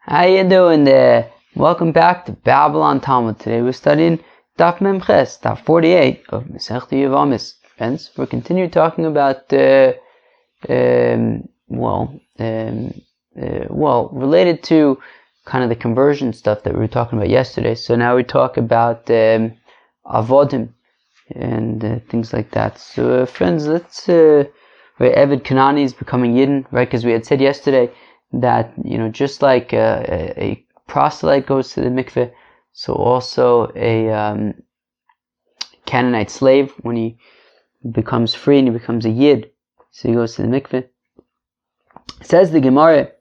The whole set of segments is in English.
How you doing there? Welcome back to Babylon Talmud. Today we're studying Daf Mem Ches, Daf 48 of Masechta Yevamos. Friends, we're continuing talking about related to kind of the conversion stuff that we were talking about yesterday. So now we talk about avodim and things like that. So friends, let's Eved Kanani is becoming Yidden, right? Because we had said yesterday that, just like a proselyte goes to the mikveh, so also a Canaanite slave, when he becomes free and he becomes a Yid, so he goes to the mikveh. Says the Gemara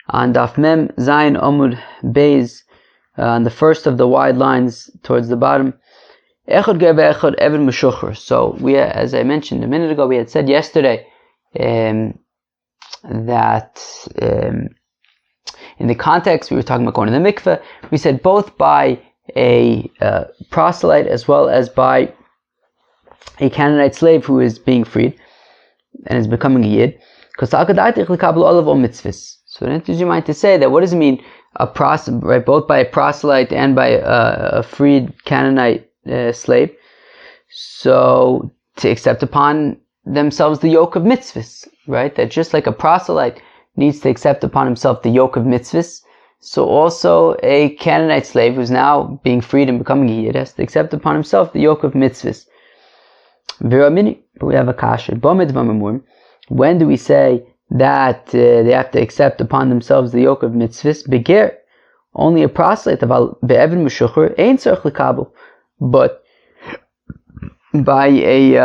on Daf Mem Zayin Amud Beis, on the first of the wide lines towards the bottom, Echad Ger Echad Eved Meshucher. So we, as I mentioned a minute ago, we had said yesterday that in the context we were talking about going to the mikveh, we said both by a proselyte as well as by a Canaanite slave who is being freed and is becoming a Yid. So it enters your mind to say that what does it mean, right, both by a proselyte and by a freed Canaanite slave, so to accept upon themselves the yoke of mitzvahs, right? That just like a proselyte needs to accept upon himself the yoke of mitzvahs, so also a Canaanite slave who's now being freed and becoming a Yid has to accept upon himself the yoke of mitzvahs. But we have a kasha. When do we say that they have to accept upon themselves the yoke of mitzvahs? Beger, only a proselyte of be'eved meshucher ain't tzarich lekabel, but by a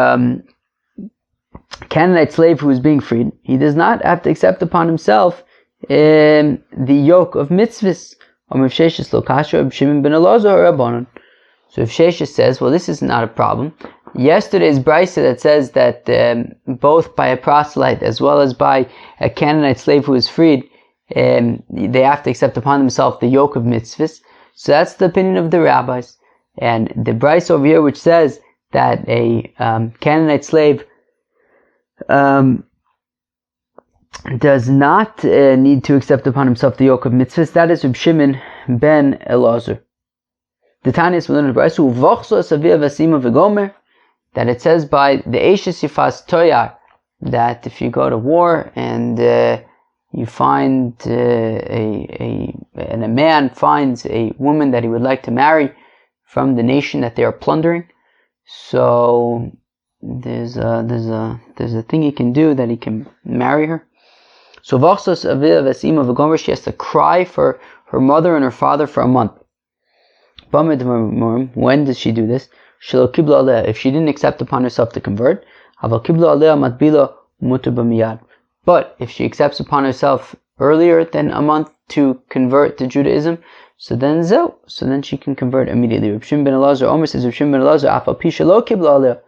Canaanite slave who is being freed, he does not have to accept upon himself the yoke of mitzvahs. So if Sheshes says, well, this is not a problem. Yesterday's brisa that says that both by a proselyte as well as by a Canaanite slave who is freed, they have to accept upon themselves the yoke of mitzvahs. So that's the opinion of the rabbis. And the brisa over here which says that a Canaanite slave does not need to accept upon himself the yoke of mitzvahs, that is Reb Shimon ben Elazar. The Tanya is that it says by the Eishes Yifas Toyar that if you go to war and you find and a man finds a woman that he would like to marry from the nation that they are plundering, so there's a thing he can do that he can marry her. So she has to cry for her mother and her father for a month. When does she do this? If she didn't accept upon herself to convert, but if she accepts upon herself earlier than a month to convert to Judaism, so then she can convert immediately. Reb Shimon ben Elazar, Omer says Reb Shimon ben Elazar,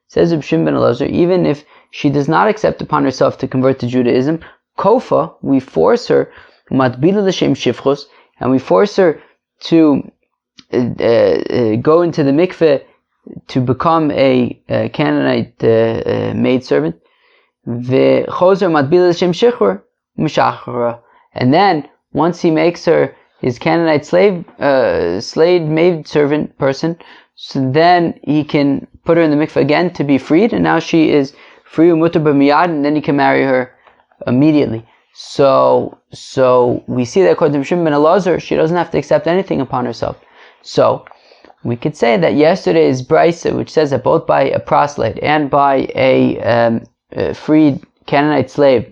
says Reb Shimon ben Elazar, even if she does not accept upon herself to convert to Judaism, kofa, we force her, matbila l'shem shifchos, and we force her to go into the mikveh to become a Canaanite maidservant. V'chozer matbila l'shem shichur mishachara, and then once he makes her his Canaanite slave maidservant person, so then he can put her in the mikveh again to be freed, and now she is free umutar b'miyad, and then he can marry her immediately. So we see that according to Shimon ben Elazar, she doesn't have to accept anything upon herself. So we could say that yesterday's brisa, which says that both by a proselyte and by a freed Canaanite slave,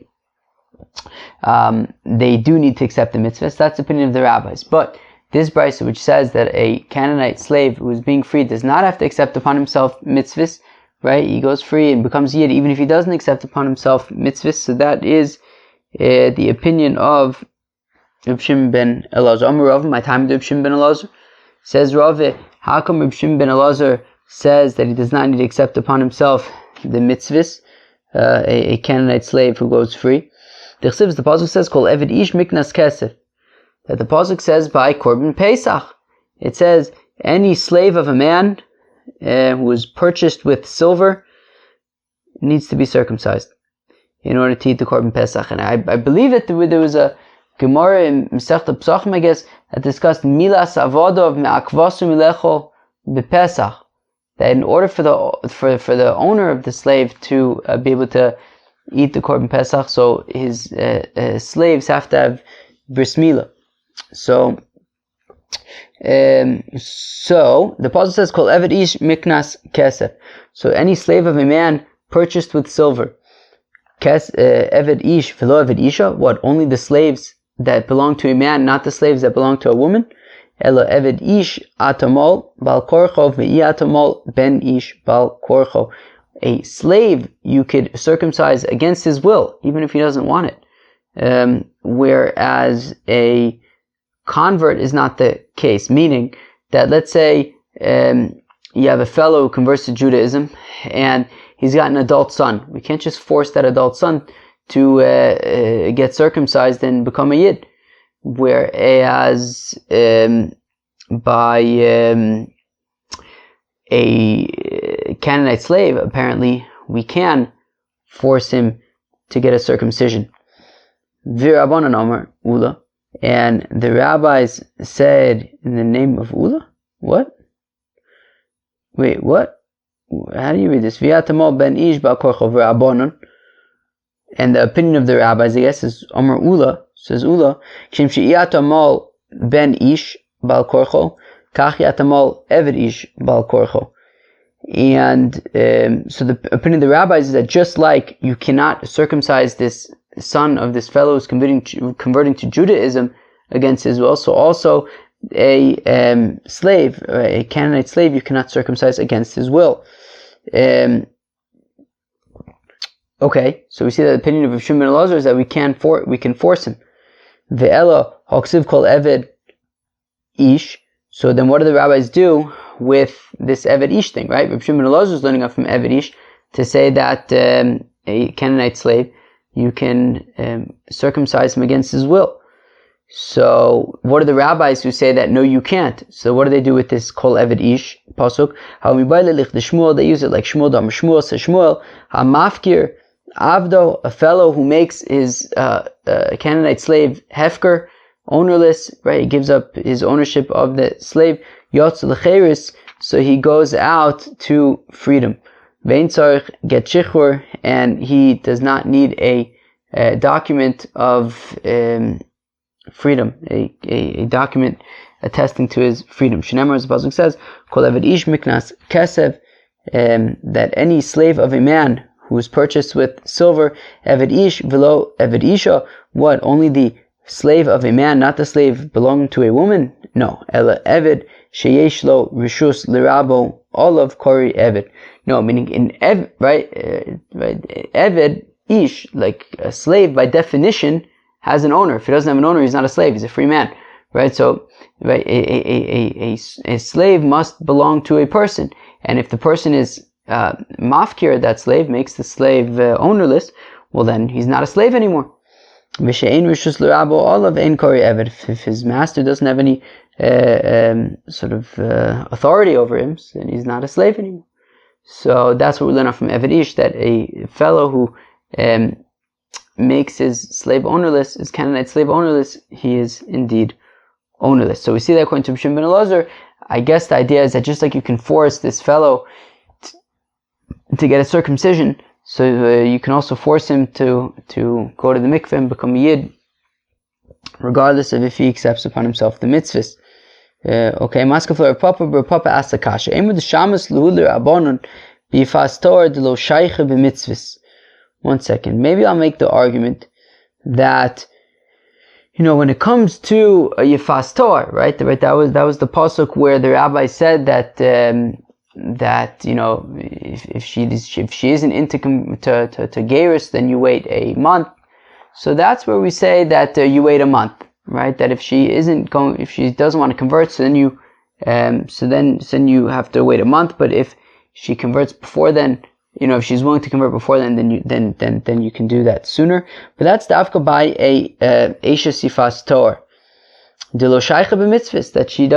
they do need to accept the mitzvahs. That's the opinion of the rabbis. But this brisa, which says that a Canaanite slave who is being freed does not have to accept upon himself mitzvahs, right? He goes free and becomes Yid even if he doesn't accept upon himself mitzvahs. So that is the opinion of Reb Shimon ben Elazar. Amar Rav, my time to Reb Shimon ben Elazar. Says Rav, how come Reb Shimon ben Elazar says that he does not need to accept upon himself the mitzvahs, a Canaanite slave who goes free? The pasuk says, "Kol eved ish miknas kesef," that the pasuk says by Korban Pesach. It says any slave of a man who is purchased with silver needs to be circumcised in order to eat the Korban Pesach. And I believe that there was a Gemara in Masechta Pesachim, I guess, that discussed Milas Avodov Me'akvasu Milecho B'Pesach. That in order for the owner of the slave to be able to eat the Korban Pesach, so his slaves have to have bris milah. So the passage says, "Kol eved ish miknas kesef." So any slave of a man purchased with silver. Eved ish v'lo eved isha. What? Only the slaves that belong to a man, not the slaves that belong to a woman. Elo eved ish atamol bal korcho v'i atamol ben ish bal korcho. A slave you could circumcise against his will, even if he doesn't want it. Whereas a convert is not the case. Meaning that, let's say you have a fellow who converts to Judaism and he's got an adult son. We can't just force that adult son to get circumcised and become a Yid. Whereas by a Canaanite slave, apparently we can force him to get a circumcision. V'Rabbanan Amar Ula, and the rabbis said in the name of Ula. What? Wait, what? How do you read this? V'Atamol ben ish ba'korcho v'Rabbanan. And the opinion of the rabbis, I guess, is Amar Ula. Says Ula, Shem she'iatamol ben ish bal korcho, kach yatamol eved ish bal korcho. And so the opinion of the rabbis is that just like you cannot circumcise this son of this fellow who's converting to Judaism against his will, so also a slave, a Canaanite slave, you cannot circumcise against his will. Okay, so we see that the opinion of Rav Shimon ben Elazar is that we can force him. Ve'ela hoksiv kol eved ish. So then what do the rabbis do with this eved ish thing, right? Rav Shimon ben Elazar is learning up from eved ish to say that a Canaanite slave, you can circumcise him against his will. So what are the rabbis who say that no, you can't? So what do they do with this kol eved ish pasuk? They use it like Shmuel Dam Shmuel says Shmuel hamafkir avdo, a fellow who makes his Canaanite slave hefker, ownerless, right? He gives up his ownership of the slave. Yotz lecheris, so he goes out to freedom. Vein tzarich get shichur, and he does not need a document of freedom, a document attesting to his freedom. Shneimar, as the pasuk says, kol eved ish miknas kesev, that any slave of a man who is purchased with silver, eved ish v'lo eved isha. What? Only the slave of a man, not the slave belonging to a woman? No. Ela eved sheyesh lo rishus lirabo olav kori eved. No, meaning in eved, right? Eved ish, like a slave by definition, has an owner. If he doesn't have an owner, he's not a slave. He's a free man, right? So, right, a slave must belong to a person, and if the person is mafkir, that slave makes the slave ownerless, well then he's not a slave anymore. If his master doesn't have any authority over him, then he's not a slave anymore. So that's what we learn out from Eved Ish, that a fellow who makes his slave ownerless, his Canaanite slave ownerless, he is indeed ownerless. So we see that according to Shimon ben Elazar. I guess the idea is that just like you can force this fellow to get a circumcision, so you can also force him to go to the mikveh and become a Yid, regardless of if he accepts upon himself the mitzvahs. Okay, Maskafler Papa asked the kasha. Emu the shamas luhulir abonon bifastor de lo shayche b'mitzvahs. 1 second. Maybe I'll make the argument that, when it comes to a Yefas Torah, right? That was the pasuk where the rabbi said that if she isn't into to gerus, then you wait a month. So that's where we say that you wait a month, right? That if she doesn't want to convert, so then you have to wait a month. But if she converts before then, if she's willing to convert before then you can do that sooner. But that's dafka by a Eisha Sifas Torah. De lo shaycha b'mitzvahs, that she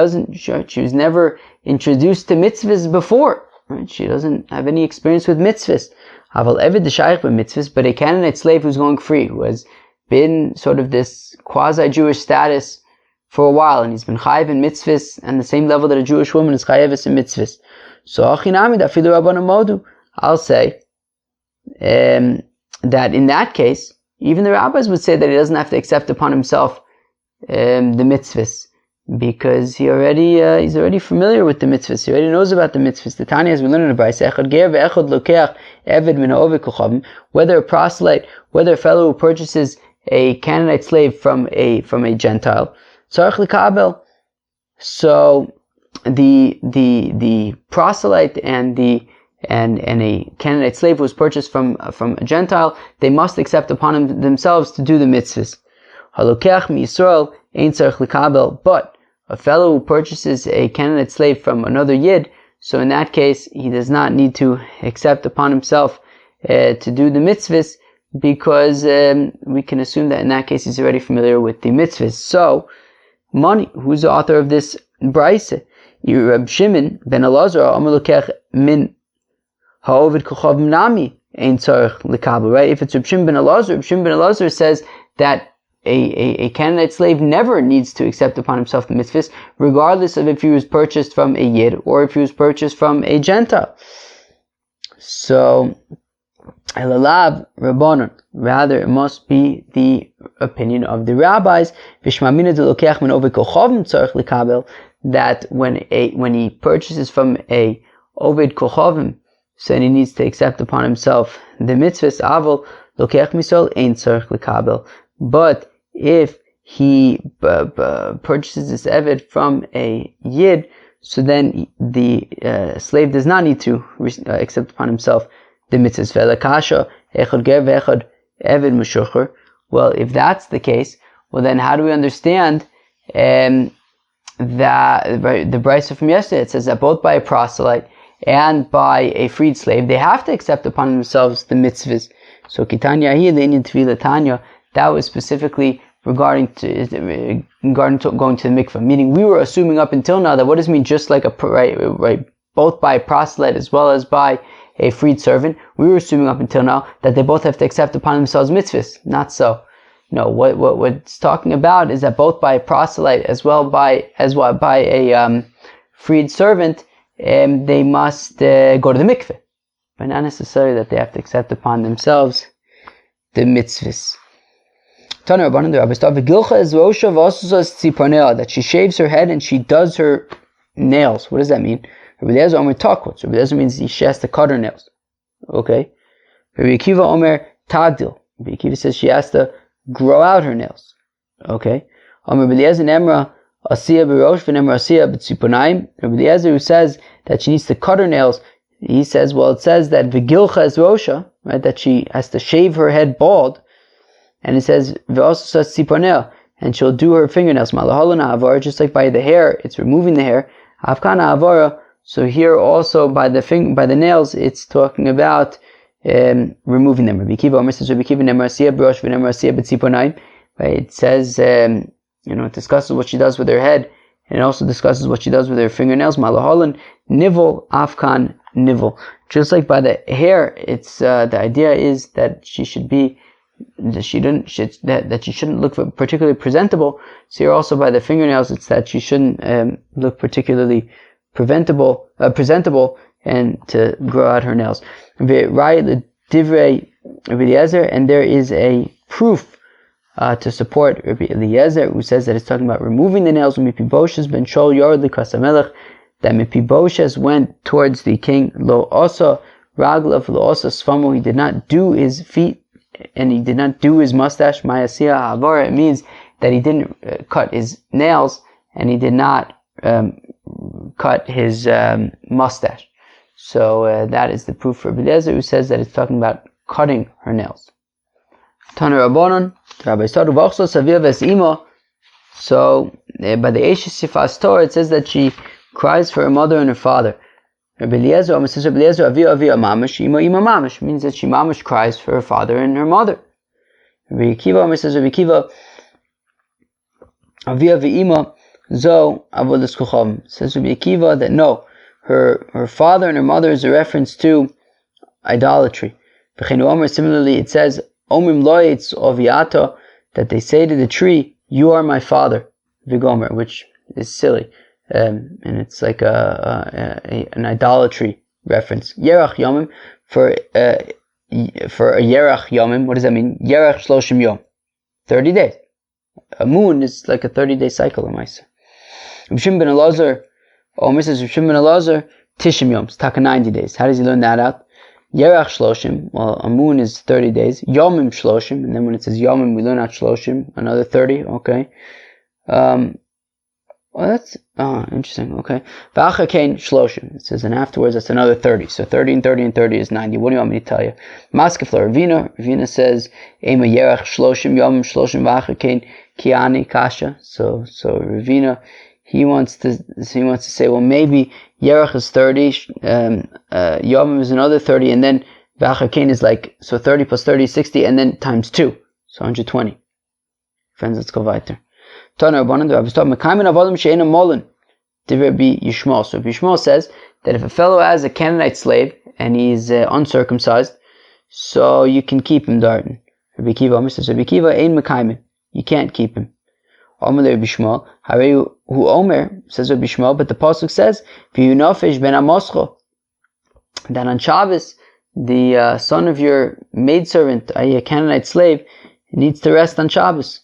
was never introduced to mitzvahs before, right? She doesn't have any experience with mitzvahs. Aval eved the shaycha b'mitzvahs, but a Canaanite slave who's going free, who has been sort of this quasi-Jewish status for a while, and he's been chayiv in mitzvahs, and the same level that a Jewish woman is chayiv in mitzvahs. So I'll say that in that case, even the rabbis would say that he doesn't have to accept upon himself the mitzvahs, because he's already familiar with the mitzvahs. He already knows about the mitzvahs. The Tanya, as we learn in the Brayse, whether a proselyte, whether a fellow who purchases a Canaanite slave from a Gentile, so the proselyte and a Canaanite slave who was purchased from a Gentile, they must accept upon themselves to do the mitzvahs. But a fellow who purchases a Canaanite slave from another Yid, so in that case he does not need to accept upon himself to do the mitzvahs, because we can assume that in that case he's already familiar with the mitzvahs. So, Mani, who's the author of this Brayse? Reb Shimon ben Elazar Amar Lokech min ha'ovid kochav nami ein tzarich lekabel. Right? If it's Reb Shimon ben Elazar says that a Canaanite slave never needs to accept upon himself the mitzvahs, regardless of if he was purchased from a Yid or if he was purchased from a Gentile. So, Elalav Rabbanon, rather it must be the opinion of the rabbis, that when he purchases from a Oved Kochavim, so he needs to accept upon himself the mitzvahs. Aval lokech misol ein tzarich lekabel. But if he purchases this Eved from a Yid, so then the slave does not need to accept upon himself the mitzvahs. Well, if that's the case, well then how do we understand that the Brayse from yesterday? It says that both by a proselyte and by a freed slave, they have to accept upon themselves the mitzvahs. So Kitanya here, the Indian Tvila Tanya, that was specifically regarding to going to the mikveh. Meaning, we were assuming up until now that what does it mean just like both by a proselyte as well as by a freed servant. We were assuming up until now that they both have to accept upon themselves mitzvahs. Not so. No, what it's talking about is that both by a proselyte as well by a freed servant, they must go to the mikveh, but not necessarily that they have to accept upon themselves the mitzvahs. That she shaves her head and she does her nails. What does that mean? Rabbi Eliezer Omer takwot. Rabbi Eliezer means she has to cut her nails. Okay. Rabbi Akiva Omer tagdil. Rabbi Akiva says she has to grow out her nails. Okay. Omer Rabbi Eliezer nemra asiya b'rosh v'nemra asiya b'tziponayim. Rabbi Eliezer, who says that she needs to cut her nails, he says, well, it says that v'gilcha es rosha, right, that she has to shave her head bald, and it says v'osu tziponea, and she'll do her fingernails. Malahalana avara, just like by the hair, it's removing the hair. Avkana avara. So here also by the nails, it's talking about removing them. Rabbi Akiva Omer says Rabbi Akiva nemar asiya b'rosh v'nemar asiya b'tziponayim. Right? It says it discusses what she does with her head, and it also discusses what she does with her fingernails. Malahalan nivel afkan nivel. Just like by the hair, it's the idea is that she should be that she shouldn't look particularly presentable. So here also by the fingernails, it's that she shouldn't look particularly presentable, and to grow out her nails. And there is a proof to support Rabbi Eliezer, who says that it's talking about removing the nails. That Mepiboshes went towards the king. Lo osa raglav lo osa sfamo. He did not do his feet and he did not do his mustache. Mayasiya havara. It means that he didn't cut his nails and he did not cut his mustache. So that is the proof for Rabbi Eliezer, who says that it's talking about cutting her nails. Tana Rabbanon, Rabbi Sadu Vachso Savia Vesima. So by the Eishes Sifas Torah, it says that she cries for her mother and her father. Rabbi Eliezer, says Rabbi Eliezer, Avia Mamash, Ima Mamash, means that she Mamash cries for her father and her mother. Rabbi Akiva says Rabbi Akiva, Avia Ima Zo Avodas Kocham. Says Rabbi Akiva that no, her father and her mother is a reference to idolatry. Similarly, it says Omrim Loitz Oviata, that they say to the tree, "You are my father," Vigomer, which is silly, and it's like an idolatry reference. Yerach Yomim, for a Yerach Yomim, what does that mean? Yerach Shloshim Yom, 30 days. A moon is like a 30-day cycle in Maisa. Rishim ben Elazar, Omer says Rishim ben Elazar, Tishim Yom, it's taka 90 days. How does he learn that out? Yerach Shloshim, well, a moon is 30 days. Yomim Shloshim, and then when it says Yomim, we learn out Shloshim, another 30, okay. Well, that's interesting, okay. V'achar kein Shloshim, it says, and afterwards that's another 30. So 30 and 30 and 30 is 90. What do you want me to tell you? Maskefla Ravina says, Ema Yerach Shloshim Yomim Shloshim V'achar kein Kiani Kasha. So Ravina, he wants to say, well, maybe Yerach is 30, Yomim is another 30, and then V'achar kein is like, so 30 plus 30 is 60, and then times 2, so 120. Friends, let's go weiter. So Rabbi Yishmael says that if a fellow has a Canaanite slave and he's uncircumcised, so you can keep him, Darton. Rabbi Kiva says, Rabbi Kiva ein mekaymin, you can't keep him. Omer Rabbi Yishmael, Harei hu Omer, says Rabbi Yishmael, but the pasuk says, V'yu nafesh ben amoscho, that on Shabbos, the son of your maidservant, a Canaanite slave, needs to rest on Shabbos.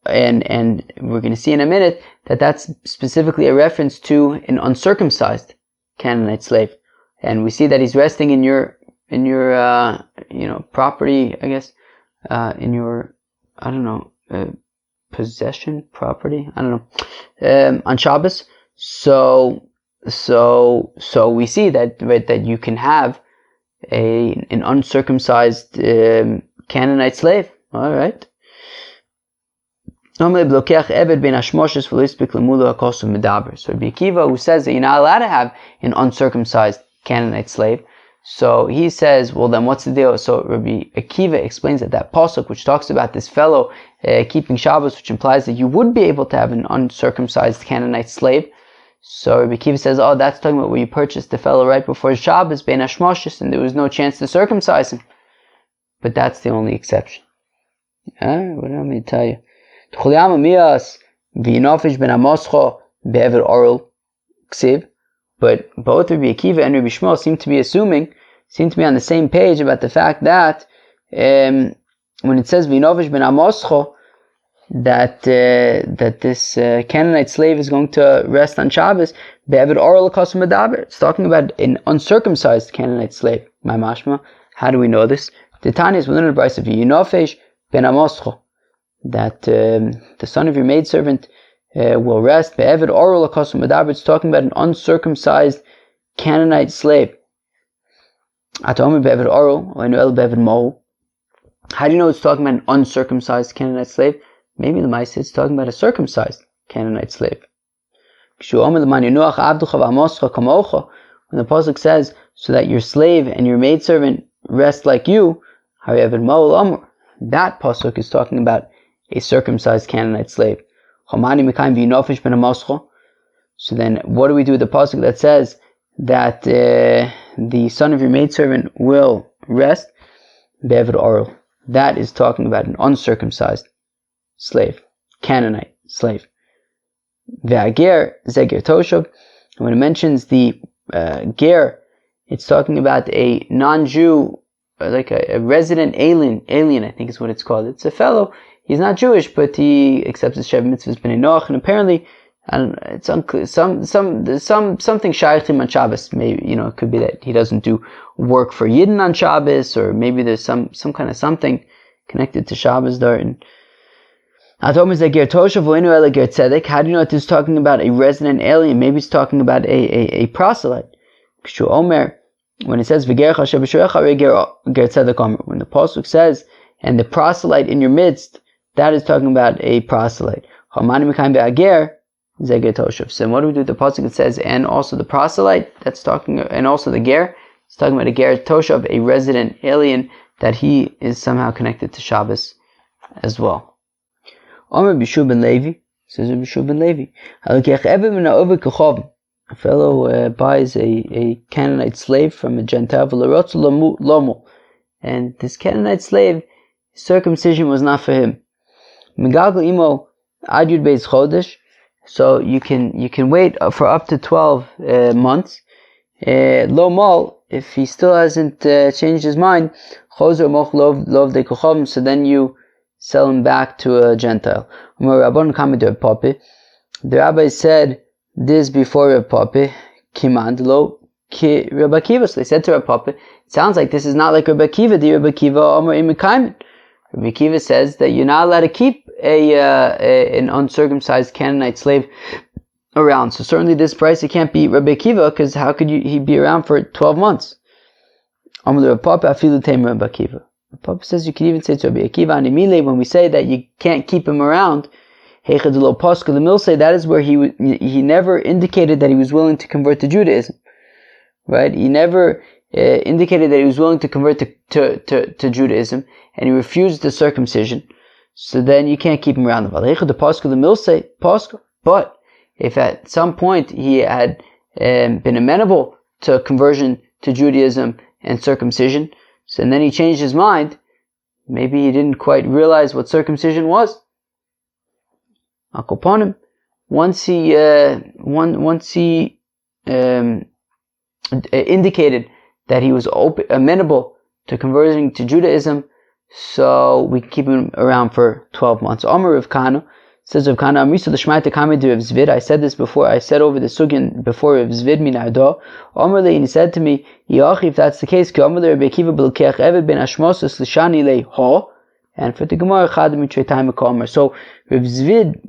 And we're going to see in a minute that that's specifically a reference to an uncircumcised Canaanite slave, and we see that he's resting in your property, I guess, in your possession, property, I don't know, on Shabbos. So we see that, right, that you can have an uncircumcised Canaanite slave. All right. So Rabbi Akiva, who says that you're not allowed to have an uncircumcised Canaanite slave, so he says, well, then what's the deal? So Rabbi Akiva explains that pasuk, which talks about this fellow keeping Shabbos, which implies that you would be able to have an uncircumcised Canaanite slave. So Rabbi Akiva says, oh, that's talking about where you purchased the fellow right before Shabbos, ben hashmoshes, and there was no chance to circumcise him. But that's the only exception. What do I mean to tell you? But both Rabbi Akiva and Rabbi Shmuel seem to be on the same page about the fact that when it says V'inovish ben Amoscho, that this Canaanite slave is going to rest on Shabbos, it's talking about an uncircumcised Canaanite slave. My mashma, how do we know this? The Tanya is within the Brisa of V'inovish ben Amoscho, that the son of your maidservant will rest. It's talking about an uncircumcised Canaanite slave. How do you know it's talking about an uncircumcised Canaanite slave? Maybe the Maisa it's talking about a circumcised Canaanite slave. When the pasuk says, so that your slave and your maidservant rest like you, that pasuk is talking about a circumcised Canaanite slave. So then what do we do with the pasuk that says that the son of your maidservant will rest? That is talking about an uncircumcised slave, Canaanite slave. Ve'ager, zeger toshav. When it mentions the ger, it's talking about a non-Jew, like a resident alien, I think is what it's called. It's a fellow. He's not Jewish, but he accepts the Shev mitzvahs b'nei Noach, and apparently, I don't know, it's unclear. Something shayachim on Shabbos. Maybe, it could be that he doesn't do work for Yidden on Shabbos, or maybe there's some kind of something connected to Shabbos there. How do you know that this is talking about a resident alien? Maybe it's talking about a proselyte. When it says when the pasuk says, and the proselyte in your midst, that is talking about a proselyte. So what do we do with the pasuk that says, and also the proselyte? That's talking, and also the ger. It's talking about a ger toshav, a resident alien, that he is somehow connected to Shabbos as well. Omer Bishub ben Levi, says Bishub ben Levi, a fellow buys a Canaanite slave from a Gentile, and this Canaanite slave, circumcision was not for him. Megagal imo ad yud beis chodesh. So you can wait for up to 12 months. Lo mal, if he still hasn't changed his mind, chozer moch lov de kochom. So then you sell him back to a Gentile. The rabbi said this before Reb Papi. Kimand lo ki Reb Akiva. So they said to Reb Papi, it sounds like this is not like Reb Akiva. The Reb Akiva Omer imekaymen. Reb Akiva says that you're not allowed to keep an uncircumcised Canaanite slave around. So certainly this price, it can't be Reb Akiva, because how could he be around for 12 months? Omer Reb Papi afilu teim Reb Akiva. Reb Papi says you can even say to Reb Akiva animile, when we say that you can't keep him around, that is where he never indicated that he was willing to convert to Judaism, right? He never indicated that he was willing to convert to Judaism, and he refused the circumcision. So then you can't keep him around. But if at some point he had been amenable to conversion to Judaism and circumcision, so and then he changed his mind, maybe he didn't quite realize what circumcision was. Akoponim, once he indicated that he was amenable to converting to Judaism, so we keep him around for 12 months. Omer Rav Kana, says Rav Kana, I said this before, I said over the sugyan before Rav Zvid minardo. Omer le, and he said to me, if that's the case, and for the Gemara, so Rav Zvid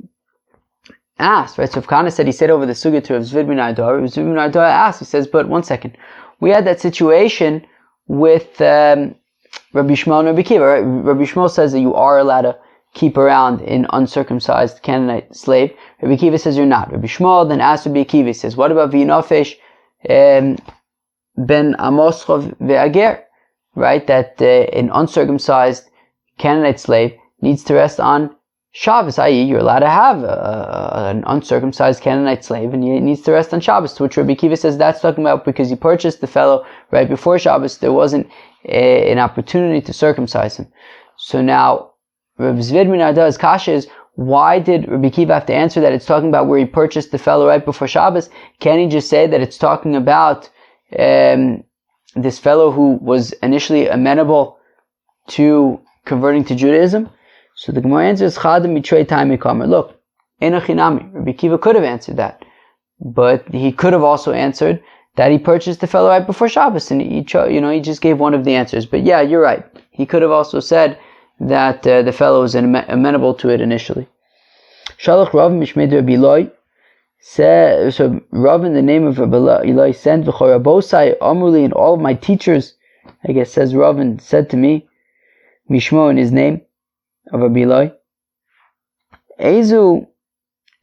asked, right? So Rav Kana said, he said over the sugya to Rav Zvid minardo. Rav Zvid minardo asked, he says, but one second, we had that situation with Rabbi Shmuel and Rabbi Akiva, right? Rabbi Shmuel says that you are allowed to keep around an uncircumcised Canaanite slave. Rabbi Akiva says you're not. Rabbi Shmuel then asked Rabbi Akiva, he says, what about V'inofesh ben Amoschov ve'ager, right? That an uncircumcised Canaanite slave needs to rest on Shabbos, i.e. you're allowed to have an uncircumcised Canaanite slave and he needs to rest on Shabbos, to which Rabbi Akiva says that's talking about because he purchased the fellow right before Shabbos, there wasn't an opportunity to circumcise him. So now, Rav Zvid minardo's kasha is, why did Rabbi Akiva have to answer that it's talking about where he purchased the fellow right before Shabbos? Can't he just say that it's talking about this fellow who was initially amenable to converting to Judaism? So the Gemara answers, Chadam mitrei taimei kamer. Look, enochinami. Rabbi Akiva could have answered that, but he could have also answered that he purchased the fellow right before Shabbos, and he just gave one of the answers. But yeah, you're right. He could have also said that the fellow was amenable to it initially. Shalach Rav mishmed Rabbi Eloi. So Rav, in the name of Rabbi Eloi, sent v'chorabosai amruli, and all of my teachers, I guess says Rav, and said to me, Mishmo, in his name of Rabbi Eloi, Ezu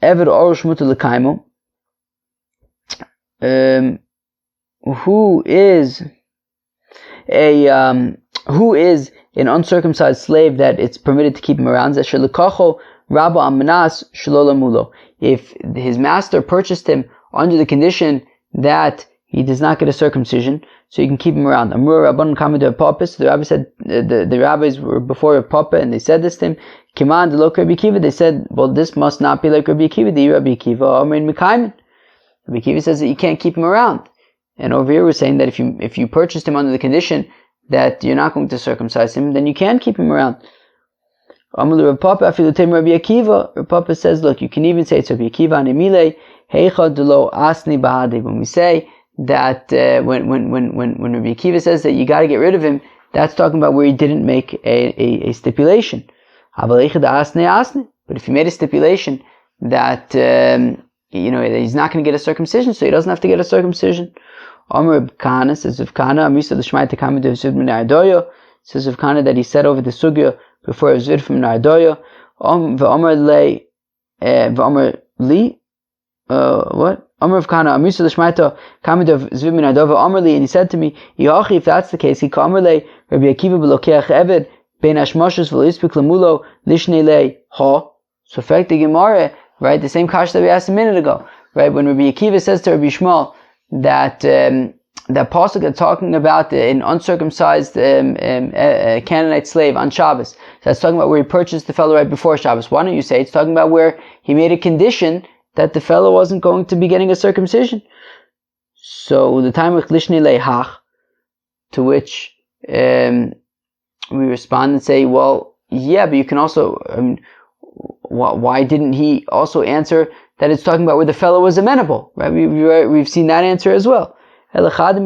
eved orosh mutar l'kaimo. Who is an uncircumcised slave that it's permitted to keep him around? If his master purchased him under the condition that he does not get a circumcision, so you can keep him around. The rabbi said, the rabbis were before a papa, and they said this to him. They said, well, this must not be like Rabbi Akiva. The Rabbi Akiva, Rabbi Akiva says that you can't keep him around. And over here we're saying that if you purchased him under the condition that you're not going to circumcise him, then you can keep him around. Rabbi Papa says, look, you can even say it's Rabbi Akiva Nemile Heicha Delo Asni Bahade. When we say that when Rabbi Akiva says that you got to get rid of him, that's talking about where he didn't make a stipulation. But if he made a stipulation that he's not going to get a circumcision, so he doesn't have to get a circumcision. Omer Kana says of Kana, Amisa the Shmai Tekama de Zvid min Ardoyo, says of Kana that he said over the sugya before Zvid from Nardoyo. Omer Li, what? Omer of Kana, Amisa the Shmai Tekama de Zvid min Ardoyo, Omer Li, and he said to me, Yachi, if that's the case, he Omer Le, Rabbi Akiva belokeach Eved, Ben Ashmoshes v'Lispik Lamulo, Lishnei Le, Ha. So, effect the Gemara, right? The same kash that we asked a minute ago, right? When Rabbi Akiva says to Rabbi Shmuel that that pasuk that's talking about an uncircumcised Canaanite slave on Shabbos. So that's talking about where he purchased the fellow right before Shabbos. Why don't you say it's talking about where he made a condition that the fellow wasn't going to be getting a circumcision? So the time of Lishni Leihach, to which we respond and say, well, yeah, but you can also, why didn't he also answer that it's talking about where the fellow was amenable? Right? We've seen that answer as well. Rather, Rabbi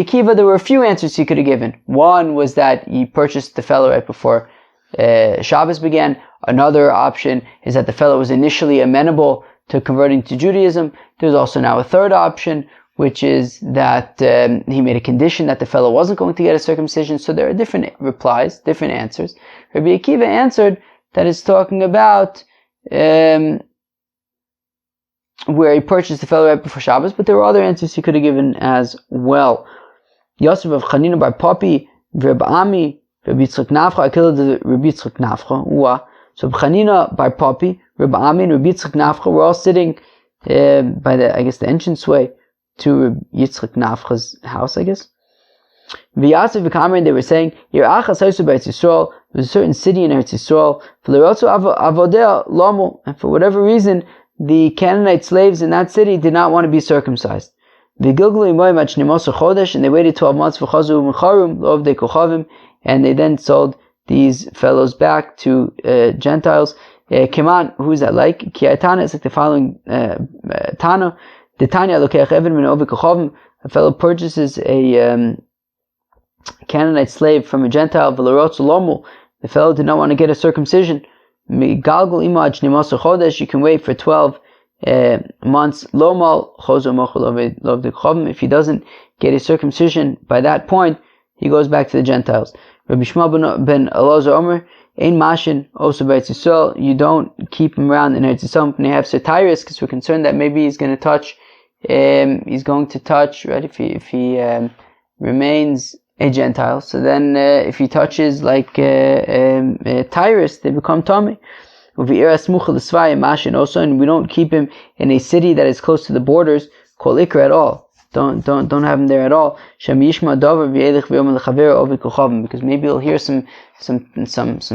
Akiva, there were a few answers he could have given. One was that he purchased the fellow right before Shabbos began. Another option is that the fellow was initially amenable to converting to Judaism. There's also now a third option, which is that he made a condition that the fellow wasn't going to get a circumcision. So there are different replies, different answers. Rabbi Akiva answered that it's talking about where he purchased the fellow right before Shabbos, but there were other answers he could have given as well. Yosef of Chanina bar Papi, Reb Ami, Reb Yitzchak Nafcha, Akil de Reb Yitzchak Nafcha. So Chanina bar Papi, Reb Ami, and Reb Yitzchak Nafcha were all sitting by the entranceway to Reb Yitzchak Nafcha's house, I guess. V'yasef v'kamer, they were saying, Yer achas haisu b'Eretz Yisrael, there was a certain city in Eretz Yisrael, v'lerotzu avodea lomu, and for whatever reason, the Canaanite slaves in that city did not want to be circumcised. And they waited 12 months for and they then sold these fellows back to Gentiles. Keman, who is that like? Kiatana is like the following Tana. A fellow purchases a Canaanite slave from a Gentile. The fellow did not want to get a circumcision. You can wait for 12 months. If he doesn't get a circumcision by that point, he goes back to the Gentiles. Rabbi Shmuel ben Elazar Omer, Ein Mashin also by Eretz Yisrael. You don't keep him around in Eretz Yisrael. They have Satiris because we're concerned that maybe he's going to touch. Right? If he remains a Gentile, so then if he touches like Tyrus, they become Tomei. And we don't keep him in a city that is close to the borders, Kol Ikra, at all. Don't have him there at all. Because maybe he'll hear some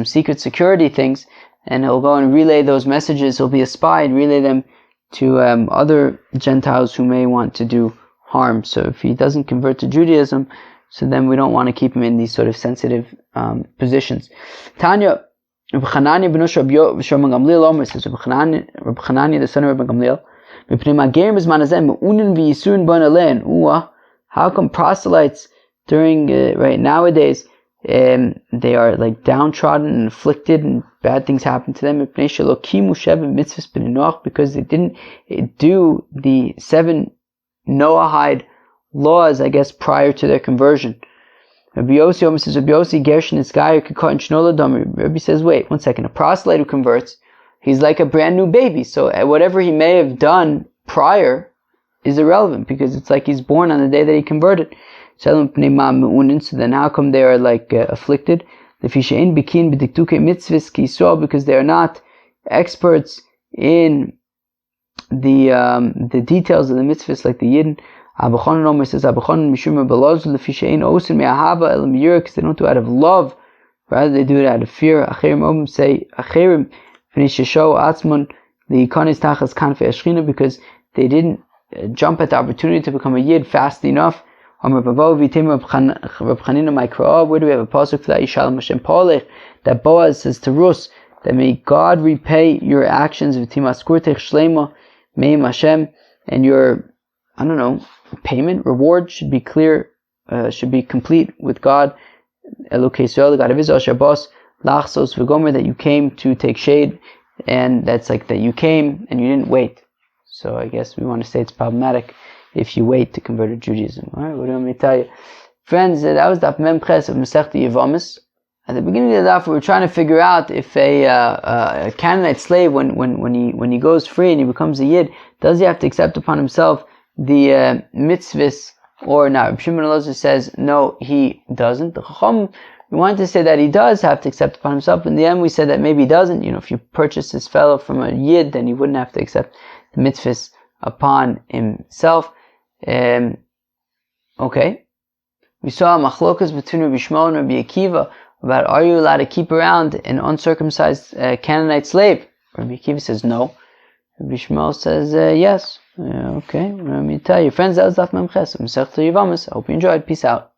secret security things, and he'll go and relay those messages. He'll be a spy and relay them to other Gentiles who may want to do harm. So if he doesn't convert to Judaism, so then we don't want to keep him in these sort of sensitive positions. Tanya, Reb Chananya ben Gamliel Omer says, Reb Chananya, the son of Reb Gamliel, how come proselytes during right nowadays they are like downtrodden and afflicted and bad things happen to them because they didn't do the 7 Noahide laws, I guess, prior to their conversion. Rabbi Yossi says, Rabbi Yossi Gershon is guy who could cut in Shnoladam. Rabbi says, wait 1 second, a proselyte who converts, he's like a brand new baby, so whatever he may have done prior is irrelevant because it's like he's born on the day that he converted. So then how come they are like afflicted? Because they are not experts in the details of the mitzvahs like the Yidden. Abachonon Omer says, Abachonon Mishum Belozul Lefishain Osin Me'ahava El Miyur, because they don't do it out of love, rather they do it out of fear. Acherim Om say Acherim Finishasho Atzmon Liikonis Tachas Kanfe Ashchina, because they didn't jump at the opportunity to become a Yid fast enough. Omer Bavo Vitim Reb Chanina Maikra'ah. Where do we have a pasuk for that? Yishalom Hashem Polech, that Boaz says to Rus that may God repay your actions. Vitim Askurtech Shlema Meim Hashem, and your payment, reward should be clear, should be complete with God. Elokei Yisrael, the God of Israel, Shabbos, Lachsos V'gomer, that you came to take shade, and that's like that you came and you didn't wait. So I guess we want to say it's problematic if you wait to convert to Judaism. Alright, what do you want me to tell you? Friends, that was Daf Mem Ches of Masechta Yevamos. At the beginning of the Daf, we were trying to figure out if a Canaanite slave, when he goes free and he becomes a Yid, does he have to accept upon himself the mitzvahs or not? Reb Shimon Elazar says no, he doesn't. The Chacham, we wanted to say that he does have to accept upon himself. In the end, we said that maybe he doesn't. If you purchase this fellow from a Yid, then he wouldn't have to accept the mitzvahs upon himself. Okay. We saw machlokas between Rabbi Shmuel and Rabbi Akiva about are you allowed to keep around an uncircumcised Canaanite slave? Rabbi Akiva says no. Rabbi Shmuel says yes. Okay, let me tell you. Friends, that was Daf Mem Ches. Yevamos. I hope you enjoyed. Peace out.